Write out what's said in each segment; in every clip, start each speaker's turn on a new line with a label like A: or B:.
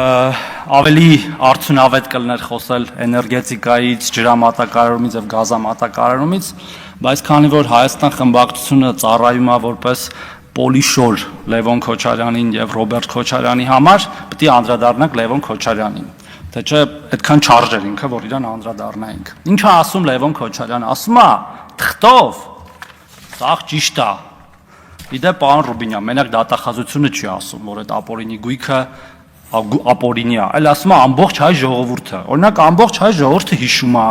A: Ավելի արդյունավետ կլներ խոսել էներգետիկայից, ջրամատակարարումից եւ գազամատակարարումից, բայց քանի որ Հայաստան խմբակցությունը ծառայում է որպես պոլիշոր Լևոն Քոչարյանին եւ Ռոբերտ Քոչարյանի համար, պետք է անդրադառնանք Լևոն Քոչարյանին։ Թե չէ այդքան չարժեր ինքը, որ իրան անդրադառնայինք։ Ինչ է ասում Լևոն Քոչարյանը, ասում է թղթով, սաղ ճիշտ է։ Իդեպ պարոն Ռուբինյան, մենակ դատախազությունը չի ասում, որ այդ ապօրինի գույքը ապօրինի է, այլ ասում է ամբողջ հայ ժողովուրդը։ Օրինակ ամբողջ հայ ժողովուրդը հիշում է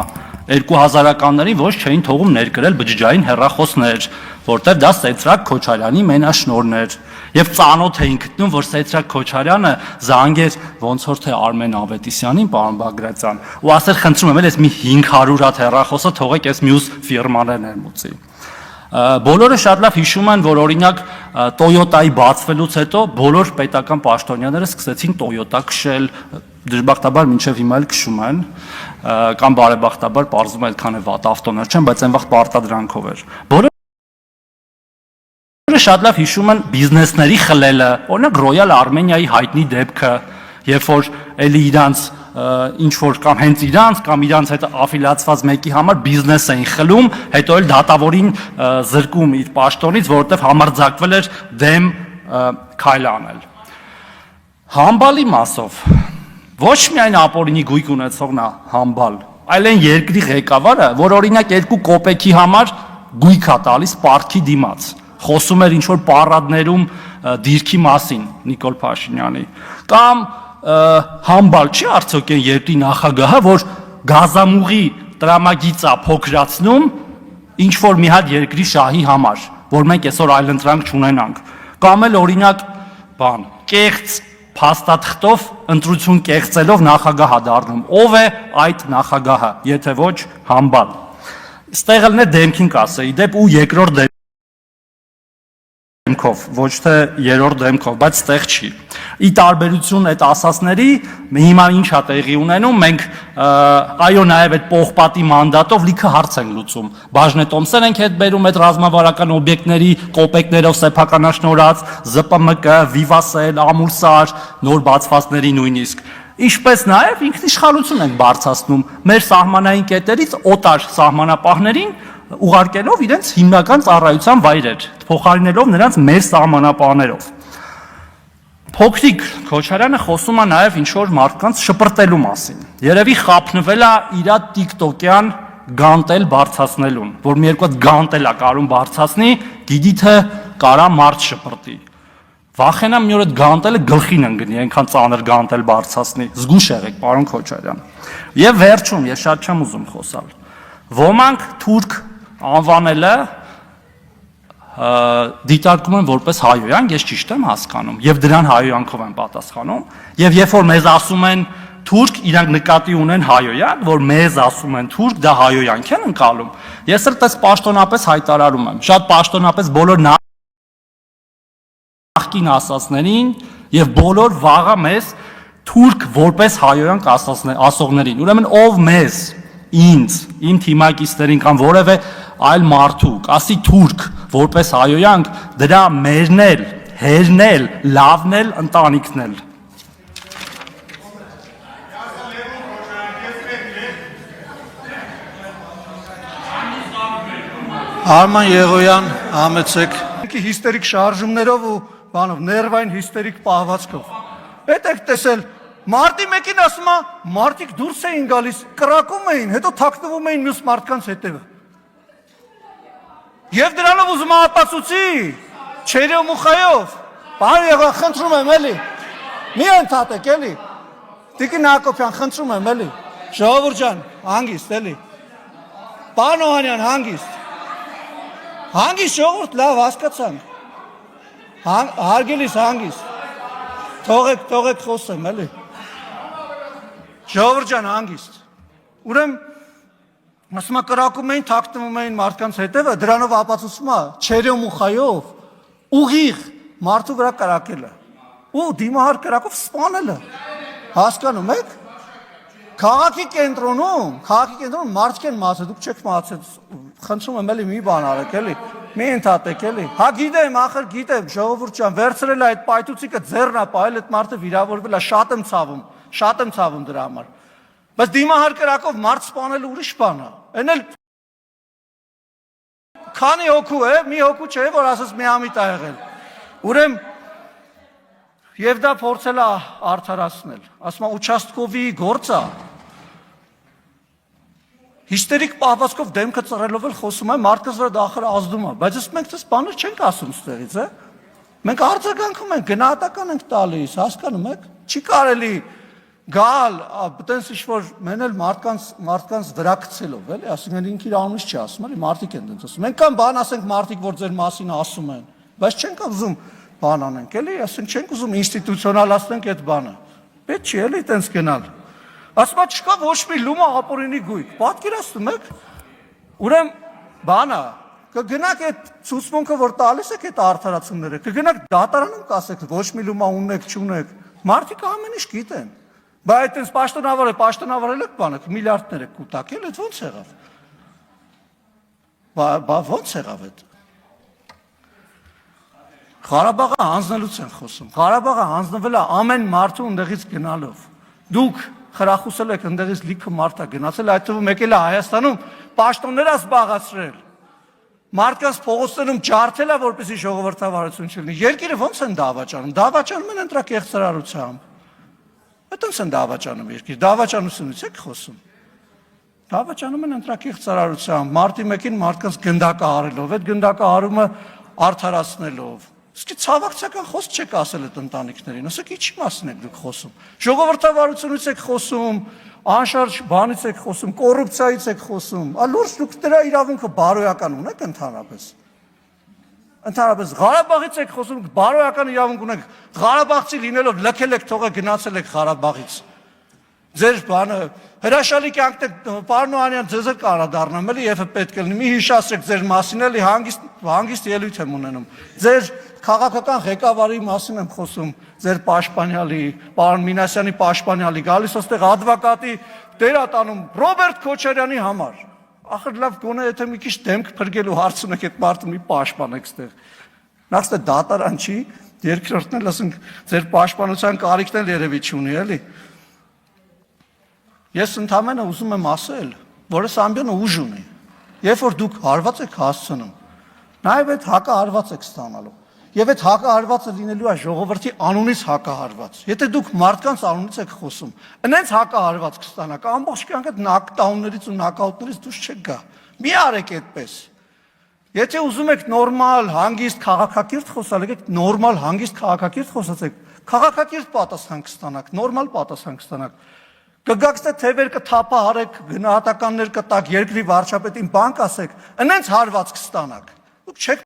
A: 2000-ականներին ոչ չէին թողում ներկրել բջջային հեռախոսներ, որտեղ դա Սեդրակ Քոչարյանի մենաշնորհն էր, եւ ծանոթ էին գտնում, որ Սեդրակ Քոչարյանը զանգեր ոնց որ թե Արմեն Ավետիսյանին, պարոն Բագրատյան, ու ասեր խնդրում եմ, այս մի 500 հատ հեռախոսը թողեք այս մյուս ֆիրմաներ ներմուծի։ Բոլորը շատ լավ հիշում են, որ օրինակ Toyota-ի բացվելուց հետո բոլոր պետական պաշտոնյաները սկսեցին Toyota քշել, դժբախտաբար մինչև հիմա էլ քշում են, կամ բարեբախտաբար պարզվում է այդքան է վատ ավտոներ չեն, բայց այն վաղ պարտադրանքով էր։ Բոլորը շատ լավ հիշում են բիզնեսների խլելը, օրինակ Royal Armenia-ի հայտնի դեպքը, երբ որ էլի իրանց ինչ որ կամ հենց իրանց կամ իրանց հետ աֆիլիացված մեկի համար բիզնես էին խլում, հետո էլ դատավորին զրկում իր պաշտոնից, որովհետև համարձակվել էր դեմ քայլ անել։ Համբալի մասով ոչ միայն ապօրինի գույք ունեցողն է համբալ, այլ այն երկրի ղեկավարը, որ օրինակ 2 կոպեքի համար գույք է տալիս պարտքի դիմաց, խոսում էր ինչ որ պարադներում դիրքի մասին Նիկոլ Փաշինյանի, կամ համբալ չի արդյոք այն երկրի նախագահը, որ գազամուղի տրամագիծա փոքրացնում ինչ որ մի հատ երկրի շահի համար, որ մենք այսօր այլընտրանք չունենանք, կամ էլ օրինակ բան կեղծ փաստաթղթով ընտրություն կեղծելով նախագահ է դառնում, ով է այդ նախագահը, եթե ոչ համբալ։ Ստեղ էլ նե դեմքին կասեի, դեպ ու երկրորդ դեմքով, ոչ թե երրորդ դեմքով, բայց ստեղ չի։ Ի տարբերություն այդ ասասների, հիմա ինչ է տեղի ունենում, մենք այո նաև այդ պողպատի մանդատով լիքը հարց ենք լուծում։ Բաժնե Տոմսեն ենք հետ բերում այդ ռազմավարական օբյեկտների կոպեկներով սեփականաշնորհած, ԶՊՄԿ, Վիվասել, Ամուրսար, նոր բացվածների նույնիսկ։ Ինչպես նաև ինքնիշխանություն ենք բարձրացնում մեր սահմանային կետերից օտար սահմանապահներին ուղարկելով իրենց հիմնական ծառայության վայրեր, փոխարինելով նրանց մեր սահմանապահներով։ Փոքրիկ Քոչարյանը խոսում է նաև ինչ-որ մարդկանց շպրտելու մասին։ Երևի խափնվել է իր տիկտոկյան գանտել բարձրացնելուն, որ մի երկու հատ գանտել է կարում բարձրացնի, գիտի թե կարա մարդ շպրտի։ Վախենամ մի օր այդ գանտելը գլխին ընկնի, այնքան ծանր գանտել բարձրացնի։ Զգուշ եղեք, պարոն Քոչարյան։ Եվ վերջում, ես շատ չեմ ուզում խոսալ։ Ոմանք թուրք անվանելը դիտարկում են որպես հայոյանք, ես ճիշտ եմ հասկանում, եւ դրան հայոյանքով են պատասխանում, եւ երբ որ մեզ ասում են թուրք, իրանք նկատի ունեն հայոյանք, որ մեզ ասում են թուրք, դա հայոյանք են ընկալում։ Ես էլ դες պաշտոնապես հայտարարում եմ, շատ պաշտոնապես բոլոր նախկին ասածներին եւ բոլոր վաղը մեզ թուրք որպես հայոյանք ասողներին։ Ուրեմն ով մեզ, ինձ, իմ թիմակիցներին կամ որևէ այլ մարդու, ասի թուրք որպես հայոյանք, դրա մերնել, հերնել, լավնել, ընտանիքնել։
B: Արման Եղոյան, համեցեք։ Հիստերիկ շարժումներով ու բանով, ներվային հիստերիկ պահվածքով։ Էդ եք տեսել, մարտի մեկին ասում է, մարդիկ դուրս էին գալիս, կրակում էին, հետո թաքնվում էին մյուս մարդկանց հետևը։ Եվ դրանով ուզում ապացուցի, չերյո մուխայով, պարոն Եղոյան, խնդրում եմ էլի, մի ընդհատեք էլի, Տիկին Հակոբյան, խնդրում եմ էլի, ժողովուրդ ջան, հանգիստ էլի, պարոն Օհանյան, հանգիստ ժողովուրդ, լավ հասկացանք, հարգելիս հանգիստ, թողեք խոսեմ էլի, ժողովուրդ ջան, հանգիստ, ուրեմն ասում է կրակում էին, թաքնվում էին մարդկանց հետևը, դրանով ապացուցում է չերյո մուխայով ուղիղ մարդու վրա կրակելը ու դիմահար կրակով սպանելը, հասկանում եք, քաղաքի կենտրոնում մարդիկ են մացել, դուք չեք մացել, խնդրում եմ էլի մի բան արեք էլի, Մի ընդհատեք էլի։ Հա գիտեմ, ախր գիտեմ, ժողովուրդ ջան, վերցրել է այդ պայթուցիկը ձեռնա պայել, այդ մարդը վիրավորվել է, շատ եմ ցավում դրա համար։ Բայց դիմահար կրակով մարդ սպանելը ուրիշ բան է։ Այն էլ քանի հոգու է, մի հոգու չէ, որ ասես միամիտ ա եղել։ Ուրեմն եւ դա փորձել է արդարացնել։ Ասում է ուչաստկովի գործը հիստերիկ պահվածքով դեմքը ծռելով էլ խոսում է, մարդկանց վրա դա ախր ազդում է, բայց մենք դες բաներ չենք ասում ստեղից, է։ Մենք արձագանքում ենք, գնահատական ենք տալիս, հասկանում եք։ Չի կարելի գալ, այտենց ինչ-որ մենել մարդկանց վրա գցելով, էլի, ասենք ինքը իր անունից չի ասում, էլի, մարդիկ են դենց ասում։ Մենք կան բան ասենք մարդիկ, որ ձեր մասին ասում են, բայց չենք ուզում բան անենք, էլի, ասենք չենք ուզում ինստիտուցիոնալացնենք այդ բանը։ Պետք չի էլի այտենց գնալ։ Ասում է չկա ոչ մի լումա ապօրինի գույք, պատկերացնում եք։ Ուրեմն բանա, կգնաք այդ ցուցմունքը, որ տալիս եք այդ արդարացումները, կգնաք դատարանում կասեք ոչ մի լումա ունեք, չունեք։ Մարդիկ ամեն ինչ գիտեն։ Բայց այտենց պաշտոնավարել եք բանը, միլիարդներ եք կուտակել, այդ ո՞նց եղավ։ Բա ո՞նց եղավ այդ։ Ղարաբաղը հանձնելուց են խոսում։ Ղարաբաղը հանձնվել է ամեն մարդու ընդեղից գնալով։ Դուք խրախուսել եք ընդեղից լիքը մարդ է գնացել, այդ թվում եկել է Հայաստանում պաշտոններ զբաղացրել։ Մարդկանց փողոցներում ջարդել է, որպեսզի ժողովրդավարություն չլինի։ Երկիրը ո՞նց են դավաճանում։ Դավաճանում են ընտրակեղծարարությամբ։ Այդպես են դավաճանում երկիր։ Դավաճանությունից եք խոսում։ Դավաճանում են ընտրակեղծարարությամբ, մարտի մեկին մարդկանց գնդակահարելով, այդ գնդակահարումը արդարացնելով։ Իսկ ցավակցական խոսք չեք ասել այդ ընտանիքներին, ասեք ինչի մասին եք դուք խոսում։ Ժողովրդավարությունից եք խոսում, անշարժ բանից եք խոսում, կոռուպցիայից եք խոսում։ Լուրջ դուք դրա իրավունքը բարոյական ունեք ընդհանրապես։ Ընդհանրապես Ղարաբաղից եք խոսում, բարոյական իրավունք ունեք։ Ղարաբաղցի լինելով լքել եք, թողը գնացել եք Ղարաբաղից։ Ձեր բանը հրաշալի կյանքն պարոն Օհանյան ձեզ էլ կարա դառնամ, էլի եւ պետք է լինի։ Մի հիշացրեք ձեր մասին, էլի հանգիստ ելույթ եմ ունենում։ Ձեր քաղաքական ղեկավարի մասին եմ խոսում, ձեր պաշտպանյալի, պարոն Մինասյանի պաշտպանյալի, գալիս ոստեղ advokatի դերատանում Ռոբերտ Քոչարյանի համար։ Ախր լավ գոնե եթե մի քիչ դեմք փրկելու հարց ունեք այդ մարդը մի պաշտպանեք ստեղ։ Նախստե դատարան չի, երկրորդն էլ ասենք ձեր պաշտպանության կարիքն էլ երևի չունի, էլի։ Ես ընդհանրապես ուզում եմ ասել, որ այս ամբյոնը ուժ ունի։ Երբ որ դուք հարված եք հասցնում, նաև այդ հակահարված եք ստանալու։ Եվ այդ հակահարվածը լինելու է ժողովրդի անունից հակահարված։ Եթե դուք մարդկանց անունից եք խոսում, այնց հակահարված կստանաք, ամբողջ կյանքը նոկդաուններից ու նոկաուտներից դուրս չեք գա։ Մի արեք այդպես։ Եթե ուզում եք նորմալ, հանգիստ քաղաքակիրթ խոսալ, եկեք նորմալ, հանգիստ քաղաքակիրթ խոսացեք, քաղաքակիրթ պատասխան կստանաք, նորմալ պատասխան կստանաք։ Կգաք ստե թևեր կթափահարեք, գնահատականներ կտակ, երկրի վարչապետին բան կասեք, այնց հարված կստանաք։ Դուք չեք